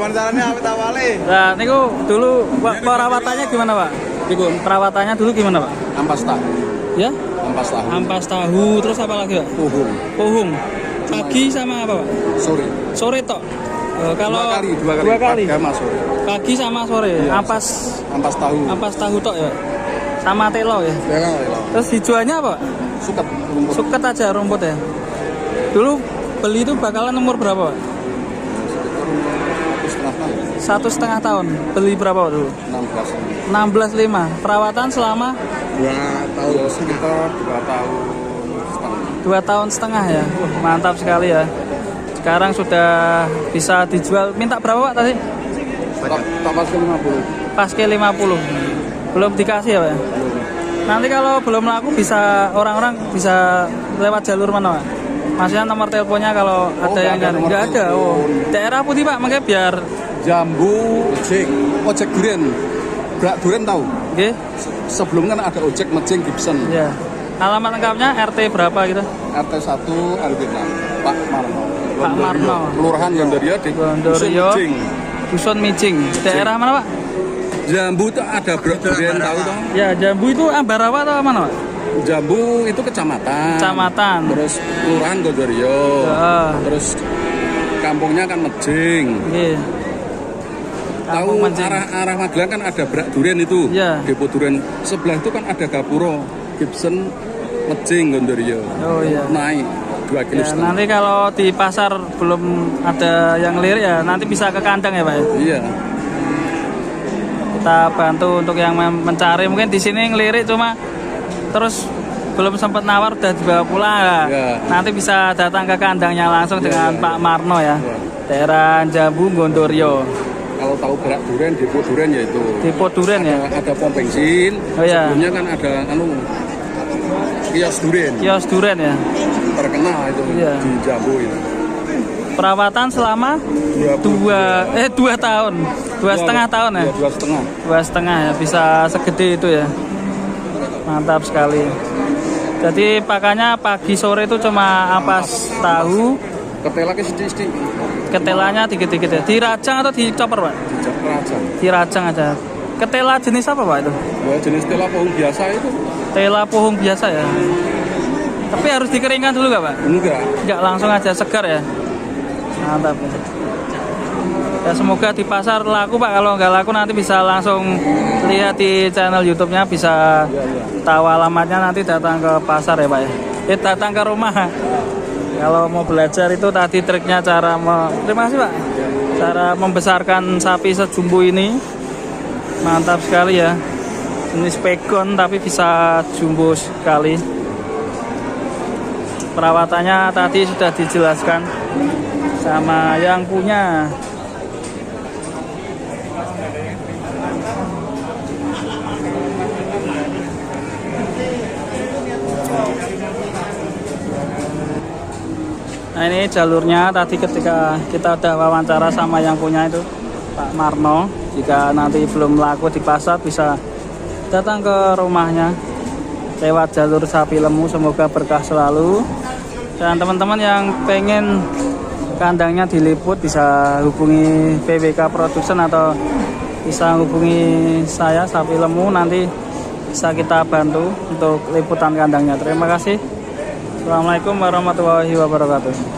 wawancaranya awet awale. Nah, niku dulu perawatannya gimana, Pak? Niku Perawatannya dulu gimana, Pak? ampas tahu. Ya? Ampas tahu. Ampas tahu, terus apa lagi, Pak? Puhung. Pohung. Pagi sama apa, Pak? Sore. Sore tok. Kalau dua kali. Pagi sama sore. Pagi sama sore. Iya, ampas tahu. Ampas tahu tok ya. Sama telo ya. Ya kan, telo. Terus dijualnya apa, Pak? Suket rumput. Suket aja rumput ya. Dulu beli itu bakalan umur berapa, Pak? Sekitar 1,5 tahun. Beli berapa, Pak, dulu? 16. 16,5. Perawatan selama 2 tahun. Ya, sekitar 2 tahun setengah. 2 tahun setengah ya. Mantap sekali ya. Sekarang sudah bisa dijual. Minta berapa, Pak, tadi? Tak pas ke 50. Pas ke 50. Belum dikasih ya, Pak? Nanti kalau belum laku bisa orang-orang bisa lewat jalur mana, Pak? Maksudnya nomor teleponnya kalau ada yang nyari. Nggak ada. Oh. Daerah putih, Pak, makanya biar Jambu, ojek duren. Brak duren tahu? Oke. Sebelumnya kan ada ojek mejing Gibson. Ya. Alamat lengkapnya RT berapa gitu? RT 1 RW 6. Pak Marno. Pak Marno. Kelurahan Gondorio di Gondorio. Dusun Mijing. Daerah mana, Pak? Jambu itu ada brak duren tahu toh? Ya, Jambu itu Ambarawa atau mana, Pak? Jambu itu kecamatan. Kecamatan. Terus kelurahan Gondorio. Ya. Terus kampungnya kan Mejing. Iya. Tahu arah Magelang kan ada brak duren itu. Iya. Depo duren. Sebelah itu kan ada Gapuro Gibson Mejing Gondorio. Oh iya. Naik 2 kilo Ya, setengah. nanti kalau di pasar belum ada yang lirik ya nanti bisa ke kandang ya, Pak. Iya. Kita bantu untuk yang mencari. Mungkin di sini ngelirik cuma terus belum sempat nawar udah dibawa pulang ya. Ya. Nanti bisa datang ke kandangnya langsung dengan ya. Pak Marno ya. Ya. Daerah Jambu Gondorio. Kalau tahu berak duren, depo duren ya itu. Depo duren ya. Ada pom bensin. Oh iya. Sebelumnya kan ada kios duren. Kios duren ya. Terkenal itu Iya. di Jambu itu. Perawatan selama 2 tahun. 2,5 tahun ya. Iya, 2,5. 2,5 ya, bisa segede itu ya. Mantap sekali. Jadi pakannya pagi sore itu cuma ampas tahu. Ketela ke sedikit. Ketelanya dikit-dikit ya. Dirajang atau dicoper, Pak? Dicoper aja. Dirajang aja. Ketela jenis apa, Pak, itu? Ya, jenis tela pohon biasa itu. Tela pohung biasa ya. Tapi harus dikeringkan dulu nggak, Pak? Nggak, langsung aja segar ya. Mantap ya. Ya semoga di pasar laku, Pak. Kalau nggak laku nanti bisa langsung lihat di channel YouTube-nya, bisa tahu alamatnya, nanti datang ke pasar ya, Pak ya. Datang ke rumah. Kalau mau belajar itu tadi triknya terima kasih, Pak. Cara membesarkan sapi sejumbo ini. Mantap sekali ya. Ini pegon tapi bisa jumbo sekali. Perawatannya tadi sudah dijelaskan sama yang punya. Nah ini jalurnya tadi ketika kita udah wawancara sama yang punya itu Pak Marno. Jika nanti belum laku di pasar bisa datang ke rumahnya lewat jalur sapi lemu. Semoga berkah selalu. Dan teman-teman yang pengen kandangnya diliput bisa hubungi PWK Production atau bisa hubungi saya Sapi Lemu, nanti bisa kita bantu untuk liputan kandangnya. Terima kasih. Assalamualaikum warahmatullahi wabarakatuh.